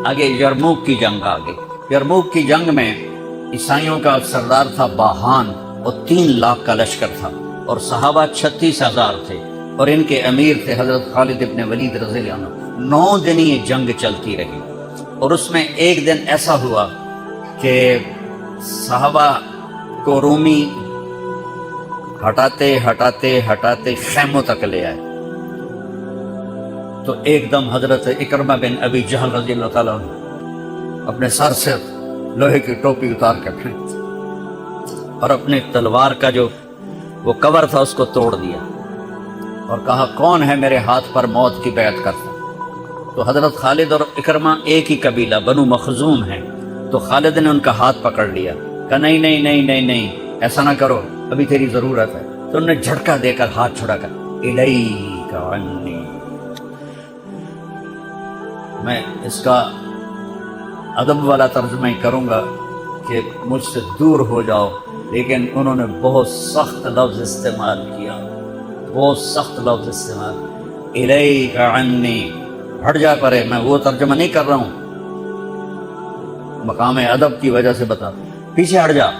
آگے یرموک کی جنگ آ گئی۔ یرموک کی جنگ میں عیسائیوں کا سردار تھا باہان، اور 3 لاکھ کا لشکر تھا، اور صحابہ 36,000 تھے، اور ان کے امیر تھے حضرت خالد ابن ولید رضی اللہ عنہ۔ 9 دن یہ جنگ چلتی رہی، اور اس میں ایک دن ایسا ہوا کہ صحابہ کو رومی ہٹاتے ہٹاتے ہٹاتے خیموں تک لے آئے، تو ایک دم حضرت اکرمہ بن ابی جہل رضی اللہ تعالیٰ عنہ اپنے سر سے لوہے کی ٹوپی اتار کے پھینک اور اپنے تلوار کا جو وہ کور تھا اس کو توڑ دیا، اور کہا کون ہے میرے ہاتھ پر موت کی بیعت کرتا؟ تو حضرت خالد اور اکرمہ ایک ہی قبیلہ بنو مخزوم ہیں، تو خالد نے ان کا ہاتھ پکڑ لیا، کہا نہیں نہیں نہیں نہیں نہیں، ایسا نہ کرو، ابھی تیری ضرورت ہے۔ تو انہوں نے جھٹکا دے کر ہاتھ چھڑا کر الیک عنی، میں اس کا ادب والا ترجمہ ہی کروں گا کہ مجھ سے دور ہو جاؤ، لیکن انہوں نے بہت سخت لفظ استعمال کیا، بہت سخت لفظ استعمال، الیک عنی، ہٹ جا پرے، میں وہ ترجمہ نہیں کر رہا ہوں، مقام ادب کی وجہ سے بتا، پیچھے ہٹ جا،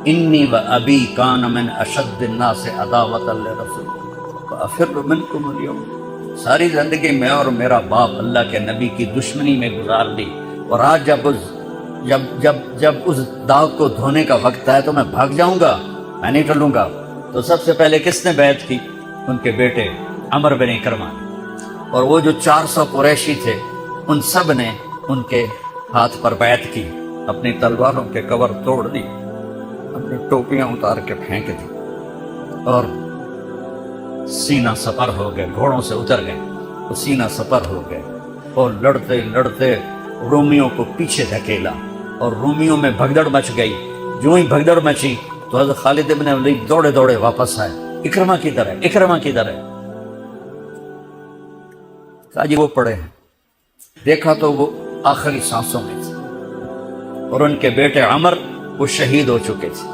انی و ابی کان من اشد الناس عداوۃ لرسول فافر منکم اليوم، ساری زندگی میں اور میرا باپ اللہ کے نبی کی دشمنی میں گزار دی، اور آج جب اس داغ کو دھونے کا وقت آئے تو میں بھاگ جاؤں گا، میں نہیں ٹلوں گا۔ تو سب سے پہلے کس نے بیعت کی؟ ان کے بیٹے عمر بن اکرمہ، اور وہ جو 400 قریشی تھے ان سب نے ان کے ہاتھ پر بیعت کی، اپنی تلواروں کے کور توڑ دی، اپنی ٹوپیاں اتار کے پھینک دی، اور سینہ سپر ہو گئے، گھوڑوں سے اتر گئے، وہ سینہ سپر ہو گئے، اور لڑتے لڑتے رومیوں کو پیچھے دھکیلا، اور رومیوں میں بھگدڑ مچ گئی۔ جو ہی بھگدڑ مچی تو حضرت خالد ابن ولید دوڑے دوڑے واپس آئے، اکرمہ کدھر ہے، اکرمہ کدھر ہے؟ کہا جی وہ پڑے ہیں۔ دیکھا تو وہ آخری سانسوں میں تھے، اور ان کے بیٹے عمر وہ شہید ہو چکے تھے،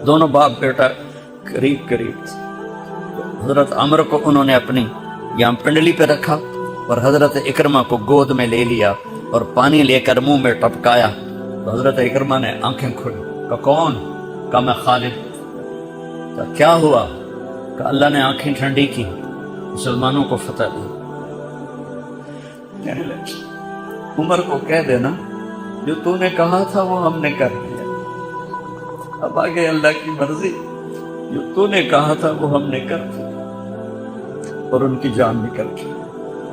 دونوں باپ بیٹا قریب قریب تھے۔ حضرت عمر کو انہوں نے اپنی یہاں پنڈلی پہ رکھا، اور حضرت اکرمہ کو گود میں لے لیا اور پانی لے کر منہ میں ٹپکایا، تو حضرت اکرمہ نے آنکھیں کھولی، کہا کون؟ کہا میں خالد۔ کہا کیا ہوا؟ کہا اللہ نے آنکھیں ٹھنڈی کی، مسلمانوں کو فتح دی۔ کہنے لگے عمر کو کہہ دینا جو تو نے کہا تھا وہ ہم نے کر دیا، اب آگے اللہ کی مرضی، جو تو نے کہا تھا وہ ہم نے کر دیا، اور ان کی جان نکل گئی۔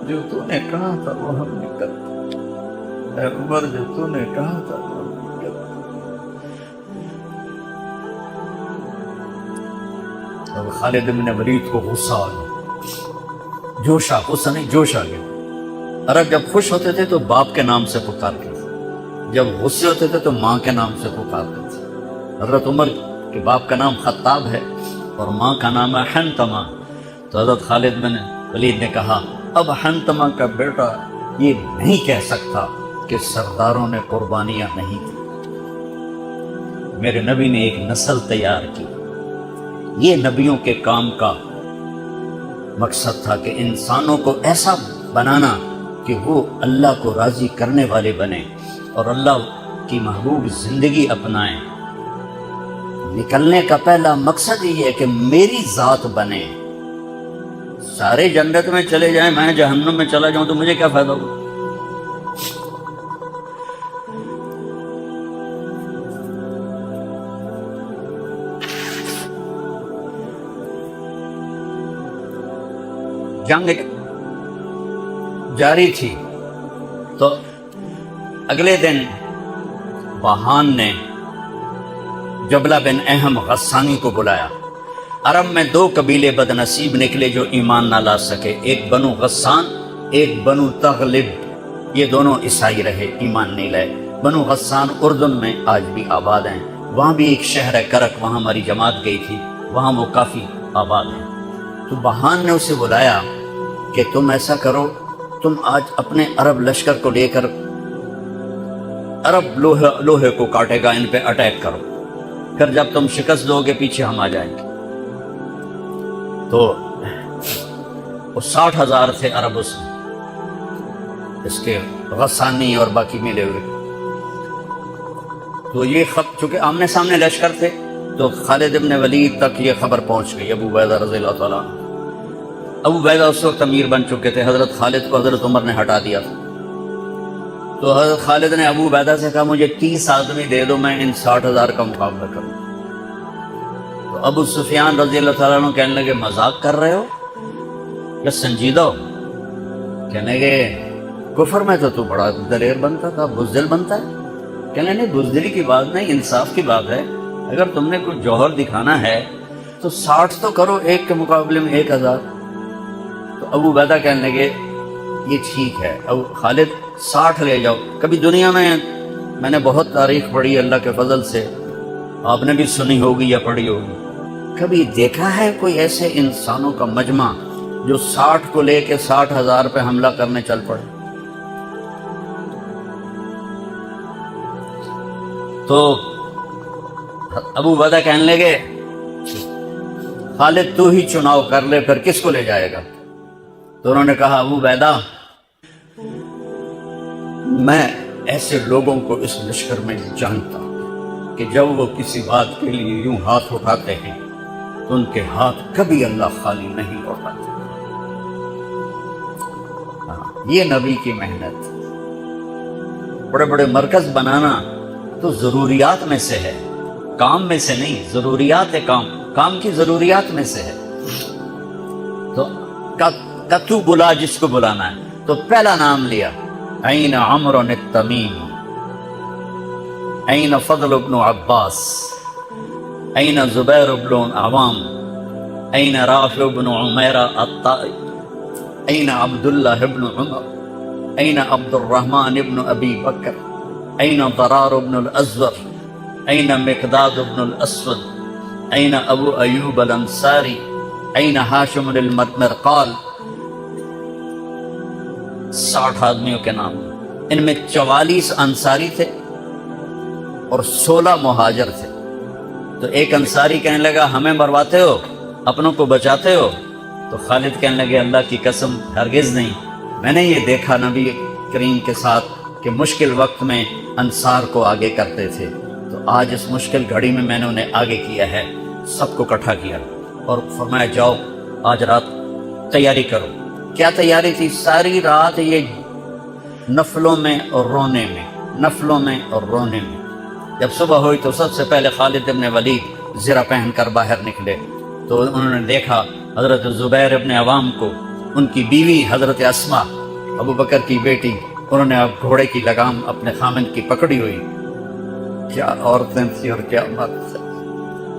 جو تو نے کہا تھا وہ ہم نے کر دیا، اے عمر جو تو نے کہا تھا وہ ہم نے کر دیا۔ اب خالد بن ولید کو غصہ آ گیا، جوش آ، غصہ نہیں جوش آ گیا۔ عرب جب خوش ہوتے تھے تو باپ کے نام سے پکارتے تھے، جب غصے ہوتے تھے تو ماں کے نام سے پکارتے تھے۔ حضرت عمر کے باپ کا نام خطاب ہے اور ماں کا نام ہے حنتمہ، تو حضرت خالد بن ولید نے کہا اب حنتمہ کا بیٹا یہ نہیں کہہ سکتا کہ سرداروں نے قربانیاں نہیں دی، میرے نبی نے ایک نسل تیار کی، یہ نبیوں کے کام کا مقصد تھا کہ انسانوں کو ایسا بنانا کہ وہ اللہ کو راضی کرنے والے بنے اور اللہ کی محبوب زندگی اپنائیں۔ نکلنے کا پہلا مقصد یہ ہے کہ میری ذات بنے، سارے جنت میں چلے جائیں میں جہنم میں چلا جاؤں تو مجھے کیا فائدہ ہوگا؟ جنگ جاری تھی تو اگلے دن باہان نے جبلہ بن اہم غسانی کو بلایا۔ عرب میں 2 قبیلے بد نصیب نکلے جو ایمان نہ لا سکے، ایک بنو غسان، ایک بنو تغلب، یہ دونوں عیسائی رہے، ایمان نہیں لائے۔ بنو غسان اردن میں آج بھی آباد ہیں، وہاں بھی ایک شہر ہے کرک، وہاں ہماری جماعت گئی تھی، وہاں وہ کافی آباد ہیں۔ تو بہان نے اسے بلایا کہ تم ایسا کرو، تم آج اپنے عرب لشکر کو لے کر عرب لوہے کو کاٹے گا، ان پہ اٹیک کرو، پھر جب تم شکست دو گے پیچھے ہم آ جائیں گے۔ تو وہ 60,000 تھے عرب اس کے غسانی اور باقی ملے ہوئے. تو یہ چونکہ آمنے سامنے لشکر تھے تو خالد ابن ولید تک یہ خبر پہنچ گئی ابو عبیدہ رضی اللہ تعالیٰ عنہ. ابو عبیدہ اس وقت امیر بن چکے تھے، حضرت خالد کو حضرت عمر نے ہٹا دیا تھا. تو حضرت خالد نے ابو عبیدہ سے کہا مجھے 30 آدمی دے دو، میں ان 60,000 کا مقابلہ کروں. تو ابو سفیان رضی اللہ تعالیٰ عنہ کہنے لگے مذاق کر رہے ہو یا سنجیدہ ہو؟ کہنے لگے کفر میں تو بڑا دلیر بنتا تھا، بزدل بنتا ہے. کہنے نہیں، بزدلی کی بات نہیں، انصاف کی بات ہے. اگر تم نے کوئی جوہر دکھانا ہے تو 60 تو کرو، ایک کے مقابلے میں 1,000. تو ابو عبیدہ کہنے لگے یہ ٹھیک ہے ابو خالد 60 لے جاؤ. کبھی دنیا میں نے بہت تاریخ پڑھی اللہ کے فضل سے، آپ نے بھی سنی ہوگی یا پڑھی ہوگی، کبھی دیکھا ہے کوئی ایسے انسانوں کا مجمع جو 60 کو لے کے 60,000 پہ حملہ کرنے چل پڑے؟ تو ابو عبیدہ کہنے لگے خالد تو ہی چناؤ کر لے، پھر کس کو لے جائے گا؟ تو انہوں نے کہا ابو عبیدہ میں ایسے لوگوں کو اس لشکر میں جانتا ہوں کہ جب وہ کسی بات کے لیے یوں ہاتھ اٹھاتے ہیں تو ان کے ہاتھ کبھی اللہ خالی نہیں لوٹاتے. یہ نبی کی محنت. بڑے بڑے مرکز بنانا تو ضروریات میں سے ہے، کام میں سے نہیں. ضروریات ہے، کام کی ضروریات میں سے ہے. تو تو بلا جس کو بلانا ہے. تو پہلا نام لیا این عمرو التمیم، این فضل بن عباس، این زبیر بن عوام، این رافع بن عمیرہ الطائی، این عبداللہ بن عمر، این عبد الرحمن بن ابی بکر، این ضرار بن الازور، این مقداد بن الاسود، این ابو ایوب الانصاری، این ہاشم المرقال. 60 آدمیوں کے نام. ان میں 44 انصاری تھے اور 16 مہاجر تھے. تو ایک انصاری کہنے لگا ہمیں مرواتے ہو، اپنوں کو بچاتے ہو؟ تو خالد کہنے لگے اللہ کی قسم ہرگز نہیں. میں نے یہ دیکھا نبی کریم کے ساتھ کہ مشکل وقت میں انصار کو آگے کرتے تھے، تو آج اس مشکل گھڑی میں نے انہیں آگے کیا ہے. سب کو اکٹھا کیا اور فرمایا جاؤ آج رات تیاری کرو. کیا تیاری تھی؟ ساری رات یہ نفلوں میں اور رونے میں، نفلوں میں اور رونے میں. جب صبح ہوئی تو سب سے پہلے خالد ابن ولید زرہ پہن کر باہر نکلے. تو انہوں نے دیکھا حضرت زبیر ابن عوام کو، ان کی بیوی حضرت اسما ابو بکر کی بیٹی، انہوں نے اب گھوڑے کی لگام اپنے خامند کی پکڑی ہوئی. کیا عورتیں تھیں اور کیا مرد تھے.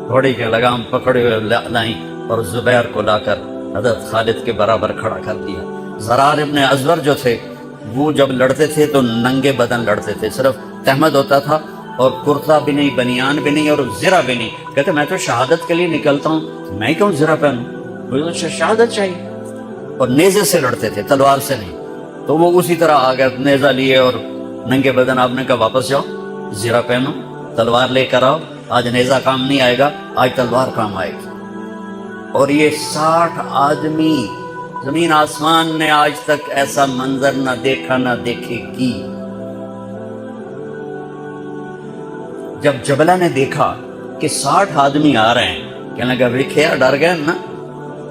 گھوڑے کی لگام پکڑے ہوئے لائیں اور زبیر کو لا کر حضرت خالد کے برابر کھڑا کر دیا. زرار ابن ازور جو تھے وہ جب لڑتے تھے تو ننگے بدن لڑتے تھے، صرف تہمد ہوتا تھا اور کرتا بھی نہیں، بنیان بھی نہیں اور زرہ بھی نہیں. کہتے میں تو شہادت کے لیے نکلتا ہوں، میں کیوں زرہ پہنوں؟ مجھے تو شہادت چاہیے. اور نیزے سے لڑتے تھے، تلوار سے نہیں. تو وہ اسی طرح آ گئے، نیزہ لیے اور ننگے بدن. آپ نے کہا واپس جاؤ، زرہ پہنو، تلوار لے کر آؤ. آج نیزہ کام نہیں آئے گا، آج تلوار کام آئے گی. اور یہ 60 آدمی، زمین آسمان نے آج تک ایسا منظر نہ دیکھا نہ دیکھے گی. جب جبلہ نے دیکھا کہ 60 آدمی آ رہے ہیں، کہنے لگا ویکھیا ڈر گئے نا،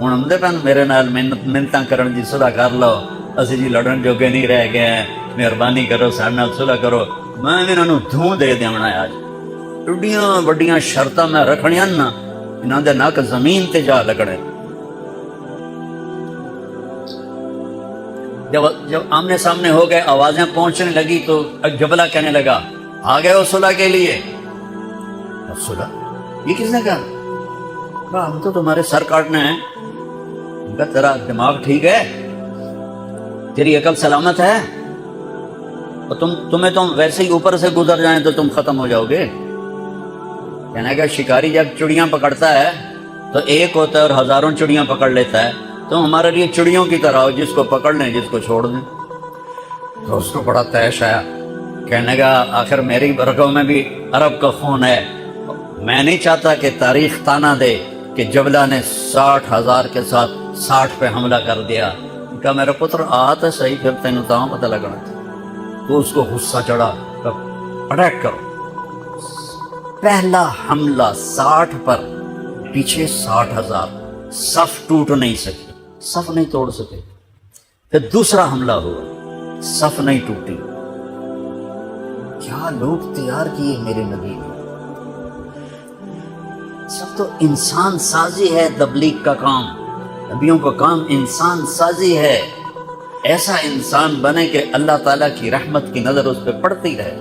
ہن آمدے پن میرے نال منتاں کرن دی صلح کر لو، اسی جی لڑن جوگے نہیں رہ گئے ہیں، مہربانی کرو ساڈے نال صلح کرو. میں انہاں نوں دھوں دے دیونا ہے. آج ایڈیاں وڈیاں شرطاں میں رکھنیاں نا، انہاں دے نک زمین تے جا لگنے. جب آمنے سامنے ہو گئے، آوازیں پہنچنے لگی تو جبلہ کہنے لگا آ گئے ہو صلح کے لیے؟ صلح یہ کس نے کہا؟ کہا ہم تو تمہارے سر کاٹنے ہیں. کہا تیرا دماغ ٹھیک ہے؟ تیری عقل سلامت ہے؟ اور تمہیں تو ویسے ہی اوپر سے گزر جائیں تو تم ختم ہو جاؤ گے. کہنے کا شکاری جب چڑیاں پکڑتا ہے تو ایک ہوتا ہے اور ہزاروں چڑیاں پکڑ لیتا ہے. تو ہمارے لیے چڑیوں کی طرح ہو، جس کو پکڑ لیں جس کو چھوڑ دیں. تو اس کو بڑا تیش آیا. کہنے کا آخر میری برگوں میں بھی عرب کا خون ہے. میں نہیں چاہتا کہ تاریخ تانا دے کہ جبلہ نے 60,000 کے ساتھ 60 پہ حملہ کر دیا. کہا میرا پتر آ تو صحیح، پھر تینوں تاں پتہ لگنا تھا. تو اس کو غصہ چڑھا، اٹیک کرو۔ پہلا حملہ 60 پر، پیچھے 60,000، صف ٹوٹ نہیں سکی، صف نہیں توڑ سکے۔ پھر دوسرا حملہ ہوا، صف نہیں ٹوٹی۔ کیا لوگ تیار کیے میرے نبی نے! سب تو انسان سازی ہے تبلیغ کا کام، نبیوں کا کام انسان سازی ہے۔ ایسا انسان بنے کہ اللہ تعالیٰ کی رحمت کی نظر اس پہ پڑتی رہے۔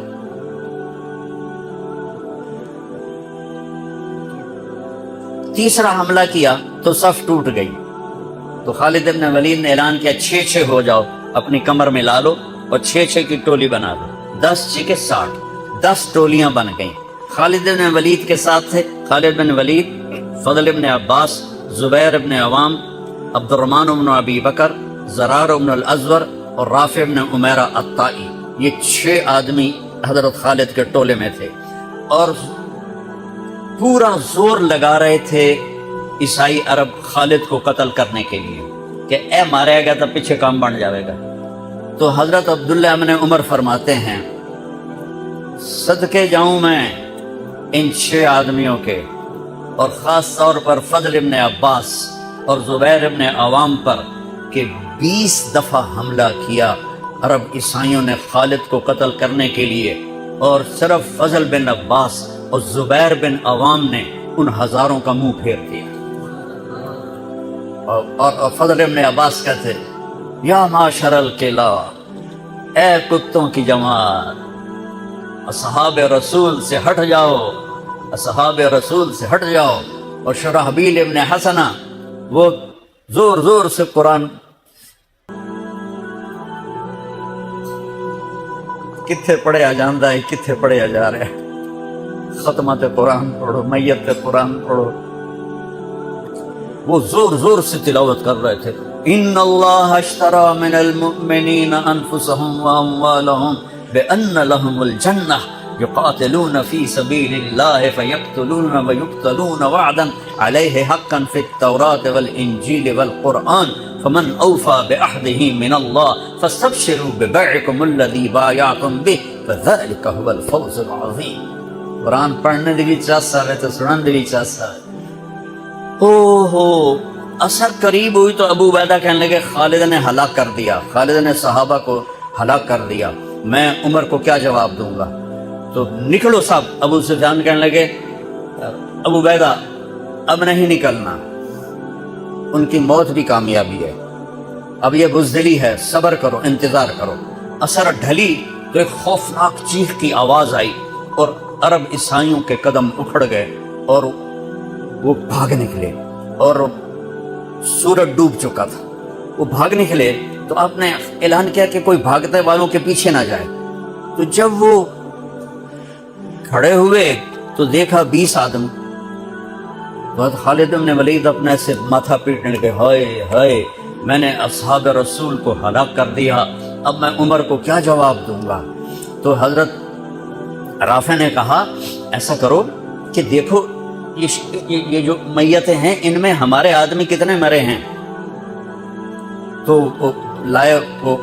تیسرا حملہ کیا تو صف ٹوٹ گئی، تو خالد بن ولید نے اعلان کیا 6 ہو جاؤ، اپنی کمر میں لا لو اور 6 کی ٹولی بنا دو۔ 10 6 کے 60، 10 ٹولیاں بن گئیں۔ خالد بن ولید کے ساتھ تھے خالد بن ولید، فضل بن عباس، زبیر بن عوام، عبد الرحمن بن ابی بکر، زرار بن الازور اور رافع بن عمیرہ الطائی۔ یہ 6 آدمی حضرت خالد کے ٹولے میں تھے، اور پورا زور لگا رہے تھے عیسائی عرب خالد کو قتل کرنے کے لیے کہ اے ماریا گیا تو پیچھے کام بن جائے گا۔ تو حضرت عبداللہ ابن عمر فرماتے ہیں صدقے جاؤں میں ان 6 آدمیوں کے، اور خاص طور پر فضل ابن عباس اور زبیر ابن عوام پر، کہ 20 دفعہ حملہ کیا عرب عیسائیوں نے خالد کو قتل کرنے کے لیے، اور صرف فضل بن عباس اور زبیر بن عوام نے ان ہزاروں کا منہ پھیر دیا۔ اور فضل ابن عباس کہتے یا معاشر القلا، اے کتوں کی جماعت، اصحاب رسول سے ہٹ جاؤ، اصحاب رسول سے ہٹ جاؤ۔ اور شرحبیل ابن حسنہ وہ زور زور سے قرآن، کتھے پڑھیا جاندہ ہے کتھے پڑھیا جا رہا ہے، ختمت قرآن پڑھو، میت قرآن پڑھو، وہ زور زور سے تلاوت کر رہے تھے۔ ان اللہ اشترى من المؤمنین انفسهم واموالهم بان لهم الجنہ یقاتلون فی سبیل اللہ فیقتلون ویقتلون وعدا علیہ حقا فی التوراة والانجیل والقرآن فمن اوفى بعہدہ من اللہ فاستبشروا ببیعکم الذی بایعتم بہ فذلک هو الفوز العظیم۔ قرآن پڑھنے دی بھی چاسا ہے تو سنن دی بھی چاسا ہے۔ ہو اثر قریب ہوئی تو ابو عبیدہ کہنے لگے خالد نے ہلاک کر دیا، خالد نے صحابہ کو ہلاک کر دیا، میں عمر کو کیا جواب دوں گا؟ تو نکلو صاحب۔ ابو سفیان کہنے لگے ابو عبیدہ اب نہیں نکلنا، ان کی موت بھی کامیابی ہے، اب یہ بزدلی ہے، صبر کرو، انتظار کرو۔ اثر ڈھلی تو ایک خوفناک چیخ کی آواز آئی، اور عرب عیسائیوں کے قدم اکھڑ گئے اور وہ بھاگ نکلے، اور سورج ڈوب چکا تھا، وہ بھاگ نکلے۔ تو آپ نے اعلان کیا کہ کوئی بھاگتے والوں کے پیچھے نہ جائے۔ تو جب وہ کھڑے ہوئے تو دیکھا 20 آدمی۔ بہت خالد بن ولید اپنے سے ماتھا پیٹنے لگے، ہائے ہائے میں نے اصحاب رسول کو ہلاک کر دیا، اب میں عمر کو کیا جواب دوں گا؟ تو حضرت رافع نے کہا ایسا کرو کہ دیکھو یہ جو میتیں ہیں ان میں ہمارے آدمی کتنے مرے ہیں؟ تو وہ لائے، وہ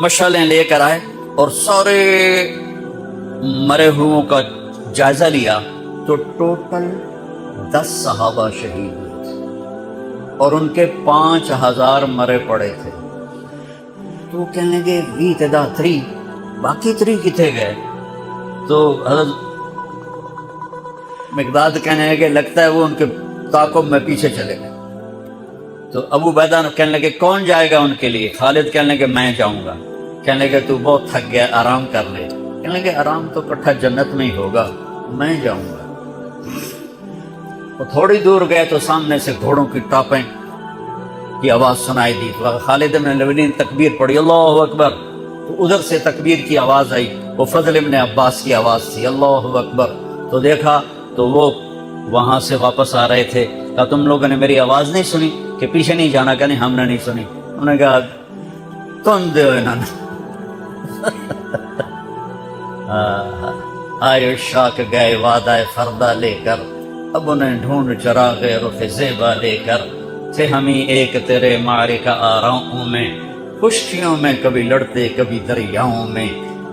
مشعلیں لے کر آئے اور سارے مرے ہوئوں کا جائزہ لیا، تو ٹوٹل 10 صحابہ شہید ہوئے تھے اور ان کے 5000 مرے پڑے تھے۔ تو کہنے لگے وی تدا 3، باقی 3 کتنے گئے؟ تو حضرت مقداد کہنے لگے لگتا ہے وہ ان کے تعاقب میں پیچھے چلے گئے۔ تو ابو عبیدہ کہنے لگے کون جائے گا ان کے لیے؟ خالد کہنے لگے میں جاؤں گا۔ کہنے لگے تو بہت تھک گیا، آرام کر لے۔ کہنے لگے آرام تو کٹھا جنت میں ہی ہوگا، میں جاؤں گا۔ وہ تھوڑی دور گئے تو سامنے سے گھوڑوں کی ٹاپیں کی آواز سنائی دی۔ تو خالد بن ولید نے تکبیر پڑھی، اللہ اکبر۔ تو ادھر سے تکبیر کی آواز آئی، وہ فضل بن عباس کی آواز تھی، اللہ اکبر۔ تو دیکھا تو وہ وہاں سے واپس آ رہے تھے۔ کہا تم لوگوں نے میری آواز نہیں سنی کہ پیچھے نہیں جانا؟ کہ نہیں ہم نے نہیں سنی۔ انہوں نے کہا تم دے انہوں نے آئے شاک گئے وعدہ فردہ لے کر، اب انہیں ڈھونڈ چراغ رخ زیبا لے کر، تھے ہمیں ایک تیرے معرکہ آراؤں میں، پشتیوں میں کبھی لڑتے کبھی دریاؤں میں،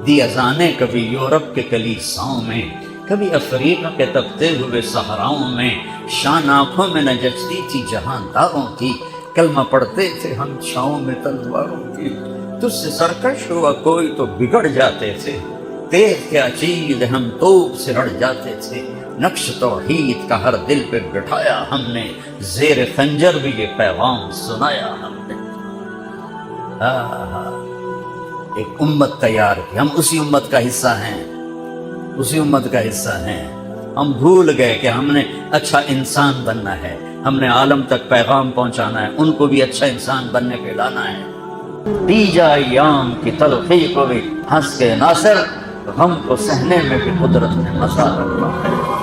دی اذانیں کبھی یورپ کے کلیساؤں میں، کبھی افریقہ کے تپتے ہوئے صحراؤں میں، شان آنکھوں میں نہ جچتی تھی جہانداروں کی، کلمہ پڑھتے تھے ہم چھاؤں میں تلواروں کی، تجھ سے سرکش ہوا کوئی تو بگڑ جاتے تھے، تیز کیا چیز ہم توپ سے لڑ جاتے تھے، نقش توحید کا ہر دل پہ بٹھایا ہم نے، زیر خنجر بھی یہ پیغام سنایا ہم نے۔ ایک امت تیار کی، ہم اسی امت کا حصہ ہیں، اسی امت کا حصہ ہیں۔ ہم بھول گئے کہ ہم نے اچھا انسان بننا ہے، ہم نے عالم تک پیغام پہنچانا ہے، ان کو بھی اچھا انسان بننے پہ لانا ہے۔ تیجا ایام کی تلخی کو بھی ہنس کے ناصر، غم کو سہنے میں بھی قدرت نے مزہ رکھا ہے۔